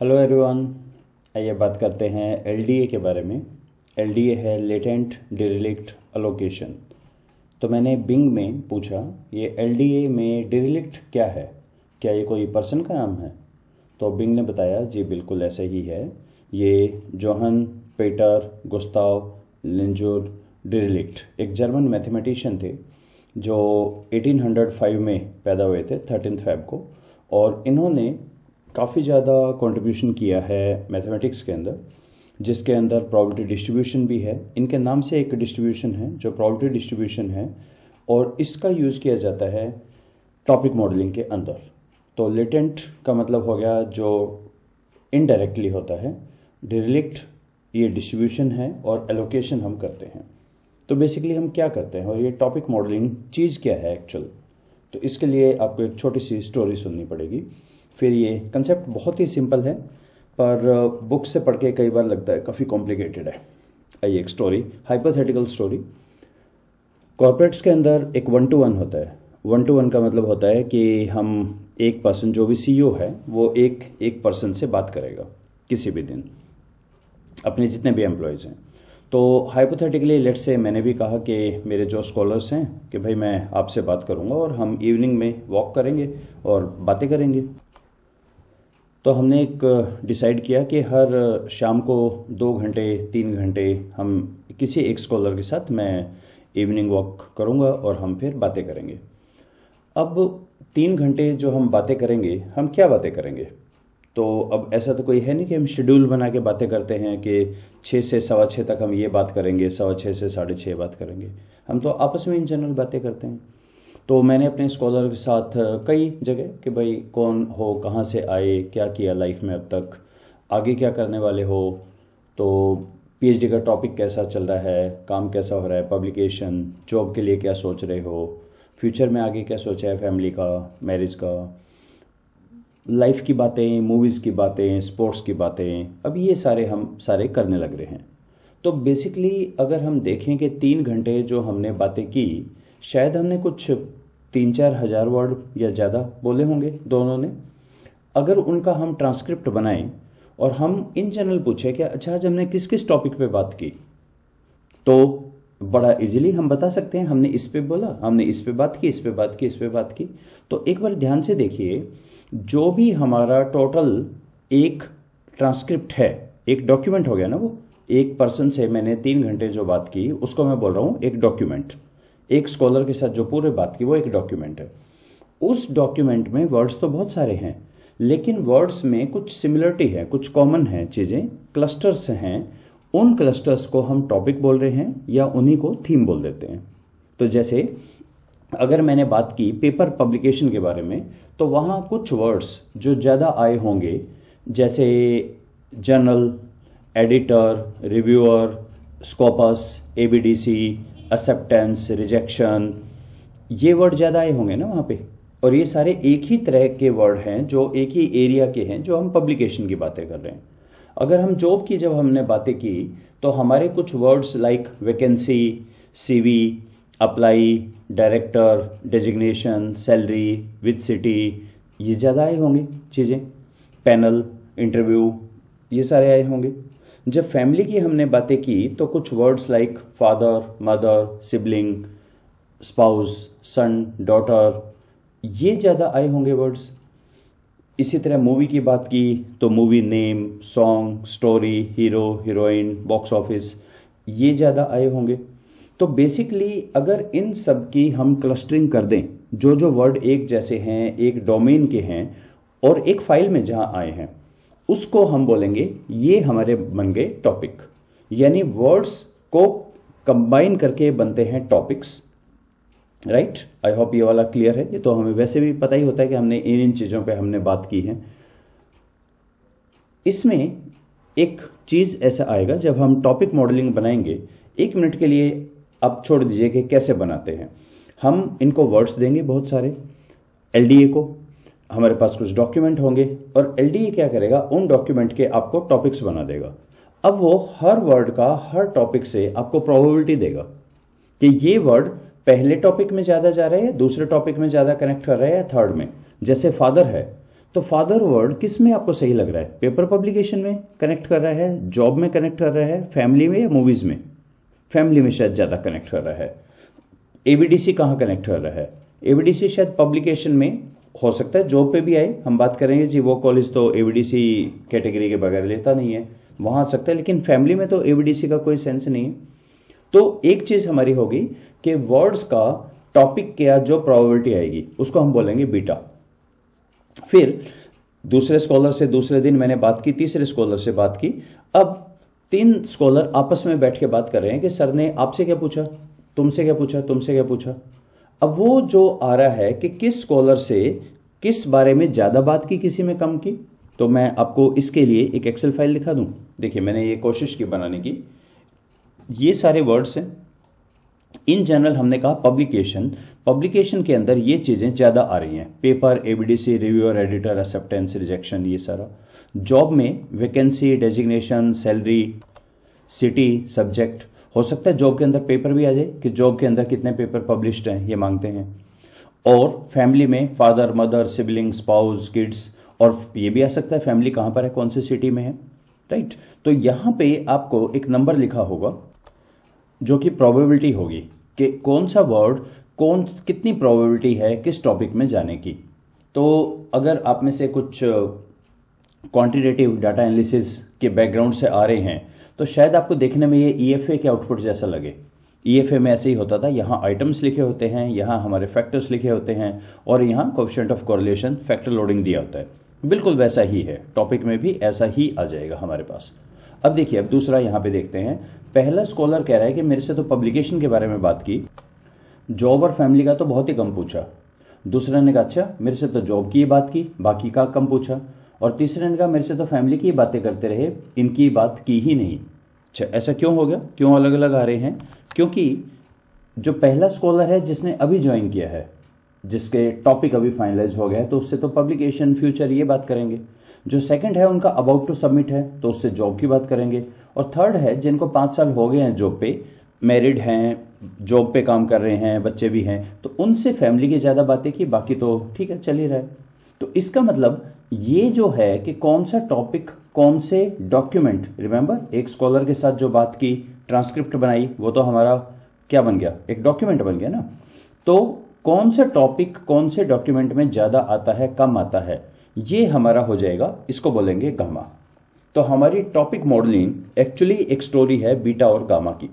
Hello everyone. आइए बात करते हैं एलडीए के बारे में। एलडीए है लेटेंट डिरेलिक्ट अलोकेशन। तो मैंने बिंग में पूछा ये एलडीए में डिरेलिक्ट क्या है, क्या ये कोई पर्सन का नाम है? तो बिंग ने बताया जी बिल्कुल ऐसे ही है। ये जोहन पीटर गुस्ताव लिंजुर डिरेलिक्ट एक जर्मन मैथमेटिशियन थे जो 1805 में पैदा हुए थे 13 फेब को। और इन्होंने काफ़ी ज़्यादा कंट्रीब्यूशन किया है मैथमेटिक्स के अंदर, जिसके अंदर प्रोबेबिलिटी डिस्ट्रीब्यूशन भी है। इनके नाम से एक डिस्ट्रीब्यूशन है जो प्रोबेबिलिटी डिस्ट्रीब्यूशन है, और इसका यूज़ किया जाता है टॉपिक मॉडलिंग के अंदर। तो लेटेंट का मतलब हो गया जो इनडायरेक्टली होता है, डिरेलिक्ट ये डिस्ट्रीब्यूशन है, और एलोकेशन हम करते हैं। तो बेसिकली हम क्या करते हैं और ये टॉपिक मॉडलिंग चीज़ क्या है एक्चुअल, तो इसके लिए आपको एक छोटी सी स्टोरी सुननी पड़ेगी। फिर ये कंसेप्ट बहुत ही सिंपल है, पर बुक से पढ़ के कई बार लगता है काफ़ी कॉम्प्लिकेटेड है। आइए एक स्टोरी, हाइपोथेटिकल स्टोरी। कॉर्पोरेट्स के अंदर एक 1-to-1 होता है। 1-to-1 का मतलब होता है कि हम एक पर्सन जो भी सीईओ है वो एक पर्सन से बात करेगा किसी भी दिन, अपने जितने भी एम्प्लॉयज़ हैं। तो हाइपोथेटिकली लेट से मैंने भी कहा कि मेरे जो स्कॉलर्स हैं कि भाई मैं आपसे बात करूंगा और हम इवनिंग में वॉक करेंगे और बातें करेंगे। तो हमने एक डिसाइड किया कि हर शाम को 2 घंटे 3 घंटे हम किसी एक स्कॉलर के साथ मैं इवनिंग वॉक करूंगा और हम फिर बातें करेंगे। अब 3 घंटे जो हम बातें करेंगे, हम क्या बातें करेंगे? तो अब ऐसा तो कोई है नहीं कि हम शेड्यूल बना के बातें करते हैं कि 6 से 6:15 तक हम ये बात करेंगे, 6:15 से 6:30 बात करेंगे। हम तो आपस में इन जनरल बातें करते हैं। तो मैंने अपने स्कॉलर के साथ कई जगह कि भाई कौन हो, कहाँ से आए, क्या किया लाइफ में अब तक, आगे क्या करने वाले हो, तो पीएचडी का टॉपिक कैसा चल रहा है, काम कैसा हो रहा है, पब्लिकेशन, जॉब के लिए क्या सोच रहे हो, फ्यूचर में आगे क्या सोचा है, फैमिली का, मैरिज का, लाइफ की बातें, मूवीज़ की बातें, स्पोर्ट्स की बातें। अब ये सारे हम करने लग रहे हैं। तो बेसिकली अगर हम देखें कि 3 घंटे जो हमने बातें की, शायद हमने कुछ 3-4 हज़ार वर्ड या ज़्यादा बोले होंगे दोनों ने। अगर उनका हम ट्रांसक्रिप्ट बनाएं और हम इन जनरल पूछे कि अच्छा आज हमने किस किस टॉपिक पे बात की, तो बड़ा इजीली हम बता सकते हैं हमने इस पे बोला, हमने इस पे बात की, इस पे बात की, इस पे बात की। तो एक बार ध्यान से देखिए, जो भी हमारा टोटल एक ट्रांसक्रिप्ट है, एक डॉक्यूमेंट हो गया ना, वो एक पर्सन से मैंने 3 घंटे जो बात की उसको मैं बोल रहा हूं एक डॉक्यूमेंट। एक स्कॉलर के साथ जो पूरे बात की वो एक डॉक्यूमेंट है। उस डॉक्यूमेंट में वर्ड्स तो बहुत सारे हैं, लेकिन वर्ड्स में कुछ सिमिलरिटी है, कुछ कॉमन है, चीजें क्लस्टर्स हैं। उन क्लस्टर्स को हम टॉपिक बोल रहे हैं या उन्हीं को थीम बोल देते हैं। तो जैसे अगर मैंने बात की पेपर पब्लिकेशन के बारे में, तो वहां कुछ वर्ड्स जो ज्यादा आए होंगे, जैसे journal, editor, reviewer, Scopus, ABDC, acceptance, rejection, ये वर्ड ज्यादा आए होंगे ना वहां पे। और ये सारे एक ही तरह के वर्ड हैं जो एक ही एरिया के हैं, जो हम पब्लिकेशन की बातें कर रहे हैं। अगर हम जॉब की जब हमने बातें की, तो हमारे कुछ words like vacancy, CV, apply, director, designation, salary, with city, ये ज्यादा आए होंगे चीजें। पैनल, इंटरव्यू, ये सारे आए होंगे। जब फैमिली की हमने बातें की तो कुछ words like father, mother, sibling, spouse, son, daughter, ये ज्यादा आए होंगे वर्ड्स। इसी तरह मूवी की बात की तो movie name, song, story, hero, heroine, box office, ये ज्यादा आए होंगे। तो बेसिकली अगर इन सब की हम क्लस्टरिंग कर दें, जो जो वर्ड एक जैसे हैं, एक डोमेन के हैं और एक फाइल में जहां आए हैं, उसको हम बोलेंगे ये हमारे बन गए टॉपिक। यानी वर्ड्स को कंबाइन करके बनते हैं टॉपिक्स। राइट, आई होप ये वाला क्लियर है। ये तो हमें वैसे भी पता ही होता है कि हमने इन चीजों पे हमने बात की है। इसमें एक चीज ऐसा आएगा जब हम टॉपिक मॉडलिंग बनाएंगे। 1 मिनट के लिए आप छोड़ दीजिए कि कैसे बनाते हैं। हम इनको वर्ड्स देंगे बहुत सारे, एलडीए को, हमारे पास कुछ डॉक्यूमेंट होंगे, और एलडीए क्या करेगा, उन डॉक्यूमेंट के आपको टॉपिक्स बना देगा। अब वो हर वर्ड का हर टॉपिक से आपको प्रोबेबिलिटी देगा कि ये वर्ड पहले टॉपिक में ज्यादा जा रहा है या दूसरे टॉपिक में ज्यादा कनेक्ट कर रहा है या थर्ड में। जैसे फादर है तो फादर वर्ड किस में आपको सही लग रहा है? पेपर पब्लिकेशन में कनेक्ट कर रहा है, जॉब में कनेक्ट कर रहा है, फैमिली में या मूवीज में? फैमिली में शायद ज्यादा कनेक्ट कर रहा है। एबीडीसी कहां कनेक्ट कर रहा है? एबीडीसी शायद पब्लिकेशन में हो सकता है, जॉब पे भी आए, हम बात करेंगे जी वो कॉलेज तो एबीडीसी कैटेगरी के बगैर लेता नहीं है, वहां आ सकता है, लेकिन फैमिली में तो एबीडीसी का कोई सेंस नहीं है। तो एक चीज हमारी होगी कि वर्ड्स का टॉपिक क्या जो प्रोबेबिलिटी आएगी उसको हम बोलेंगे बीटा। फिर दूसरे स्कॉलर से दूसरे दिन मैंने बात की, तीसरे स्कॉलर से बात की। अब 3 स्कॉलर आपस में बैठ के बात कर रहे हैं कि सर ने आपसे क्या पूछा, तुमसे क्या पूछा, तुमसे क्या पूछा। अब वो जो आ रहा है कि किस स्कॉलर से किस बारे में ज्यादा बात की, किसी में कम की, तो मैं आपको इसके लिए एक एक्सेल फाइल दिखा दूं। देखिए मैंने ये कोशिश की बनाने की। ये सारे वर्ड्स हैं। इन जनरल हमने कहा पब्लिकेशन के अंदर ये चीजें ज्यादा आ रही हैं, paper, ABDC, reviewer, editor, acceptance, rejection, ये सारा। जॉब में vacancy, designation, salary, city, subject. हो सकता है जॉब के अंदर पेपर भी आ जाए कि जॉब के अंदर कितने पेपर पब्लिश्ड हैं, ये मांगते हैं। और फैमिली में father, mother, sibling, spouse, kids, और ये भी आ सकता है फैमिली कहां पर है, कौन सी सिटी में है, राइट। तो यहां पे आपको एक नंबर लिखा होगा जो कि प्रोबेबिलिटी होगी कि कौन सा वर्ड कितनी प्रोबेबिलिटी है किस टॉपिक में जाने की। तो अगर आप में से कुछ क्वांटिटेटिव डाटा एनालिसिस के बैकग्राउंड से आ रहे हैं तो शायद आपको देखने में ये ईएफए के आउटपुट जैसा लगे। ईएफए में ऐसे ही होता था, यहां आइटम्स लिखे होते हैं, यहां हमारे फैक्टर्स लिखे होते हैं, और यहां coefficient of correlation, factor loading दिया होता है। बिल्कुल वैसा ही है, टॉपिक में भी ऐसा ही आ जाएगा हमारे पास। अब देखिए, अब दूसरा यहां पे देखते हैं। पहला स्कॉलर कह रहा है कि मेरे से तो पब्लिकेशन के बारे में बात की, जॉब और फैमिली का तो बहुत ही कम पूछा। दूसरे ने कहा अच्छा मेरे से तो जॉब की बात की, बाकी का कम पूछा। और तीसरे ने कहा मेरे से तो फैमिली की बातें करते रहे, इनकी बात की ही नहीं। अच्छा, ऐसा क्यों हो गया, क्यों अलग अलग आ रहे हैं? क्योंकि जो पहला स्कॉलर है जिसने अभी ज्वाइन किया है, जिसके टॉपिक अभी फाइनलाइज हो गया है, तो उससे तो पब्लिकेशन, फ्यूचर ये बात करेंगे। जो सेकंड है उनका अबाउट टू सबमिट है, तो उससे जॉब की बात करेंगे। और थर्ड है जिनको 5 साल हो गए हैं जॉब पे, मैरिड हैं, जॉब पे काम कर रहे हैं, बच्चे भी हैं, तो उनसे फैमिली की ज्यादा बातें की, बाकी तो ठीक है चल ही रहा है। तो इसका मतलब ये जो है कि कौन सा टॉपिक, कौन से डॉक्यूमेंट, रिमेंबर एक स्कॉलर के साथ जो बात की, ट्रांसक्रिप्ट बनाई, वो तो हमारा क्या बन गया, एक डॉक्यूमेंट बन गया ना। तो कौन सा टॉपिक कौन से डॉक्यूमेंट में ज्यादा आता है, कम आता है, ये हमारा हो जाएगा, इसको बोलेंगे गामा। तो हमारी टॉपिक मॉडलिंग एक्चुअली एक स्टोरी है बीटा और गामा की।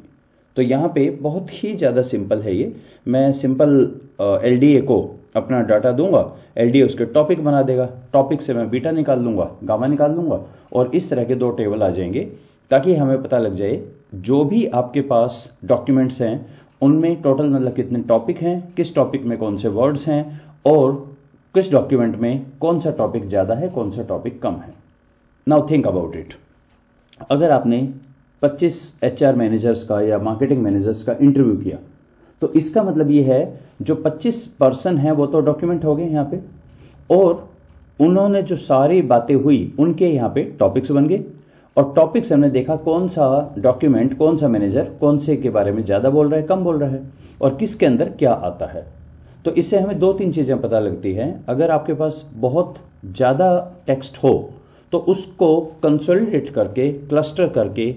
तो यहां पे बहुत ही ज्यादा सिंपल है ये। मैं सिंपल एलडीए को अपना डाटा दूंगा, एलडीए उसके टॉपिक बना देगा, टॉपिक से मैं बीटा निकाल लूंगा, गामा निकाल लूंगा, और इस तरह के 2 टेबल आ जाएंगे, ताकि हमें पता लग जाए जो भी आपके पास डॉक्यूमेंट्स हैं उनमें टोटल मतलब कितने टॉपिक हैं, किस टॉपिक में कौन से वर्ड्स हैं, और किस डॉक्यूमेंट में कौन सा टॉपिक ज्यादा है, कौन सा टॉपिक कम है। Now think about it. अगर आपने 25 एचआर मैनेजर्स का या मार्केटिंग मैनेजर्स का इंटरव्यू किया, तो इसका मतलब यह है जो 25 पर्सन है वो तो डॉक्यूमेंट हो गए यहां पे, और उन्होंने जो सारी बातें हुई उनके यहां पे टॉपिक्स बन गए। और टॉपिक्स हमने देखा कौन सा डॉक्यूमेंट, कौन सा मैनेजर कौन से के बारे में ज्यादा बोल रहा है, कम बोल रहा है, और किसके अंदर क्या आता है। तो इससे हमें 2-3 चीजें पता लगती हैं। अगर आपके पास बहुत ज्यादा टेक्स्ट हो तो उसको कंसोलिडेट करके, क्लस्टर करके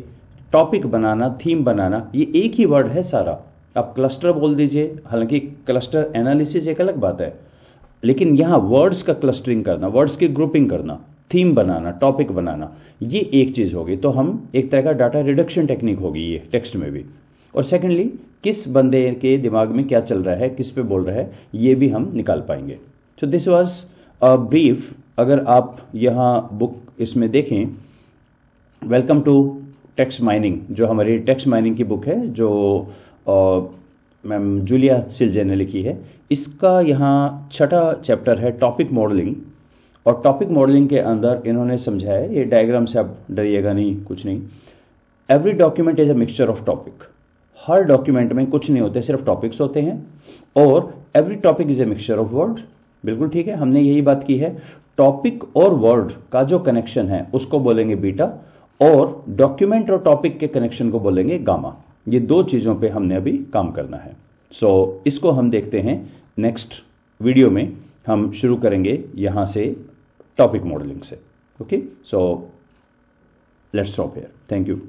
टॉपिक बनाना, थीम बनाना, ये एक ही वर्ड है सारा। आप क्लस्टर बोल दीजिए, हालांकि क्लस्टर एनालिसिस एक अलग बात है, लेकिन यहां वर्ड्स का क्लस्टरिंग करना, वर्ड्स की ग्रुपिंग करना, थीम बनाना, टॉपिक बनाना, ये एक चीज होगी। तो हम एक तरह का डाटा रिडक्शन टेक्निक होगी ये टेक्स्ट में भी। और सेकेंडली किस बंदे के दिमाग में क्या चल रहा है, किस पे बोल रहा है, ये भी हम निकाल पाएंगे। So this was a brief. अगर आप यहां बुक इसमें देखें, वेलकम टू टेक्स्ट माइनिंग, जो हमारी टेक्स्ट माइनिंग की बुक है, जो मैम जूलिया सिल्जे ने लिखी है, इसका यहां 6ठा चैप्टर है टॉपिक मॉडलिंग। और टॉपिक मॉडलिंग के अंदर इन्होंने समझाया, ये डायग्राम से आप डरिएगा नहीं, कुछ नहीं। Every document is a mixture of topic. Her document में कुछ नहीं होते, सिर्फ टॉपिक्स होते हैं। और every topic is a mixture of word. बिल्कुल ठीक है, हमने यही बात की है। टॉपिक और वर्ड का जो कनेक्शन है उसको बोलेंगे बीटा, और डॉक्यूमेंट और टॉपिक के कनेक्शन को बोलेंगे गामा। ये 2 चीजों पे हमने अभी काम करना है। सो इसको हम देखते हैं नेक्स्ट वीडियो में। हम शुरू करेंगे यहां से टॉपिक मॉडलिंग से. Okay, so let's stop here. Thank you.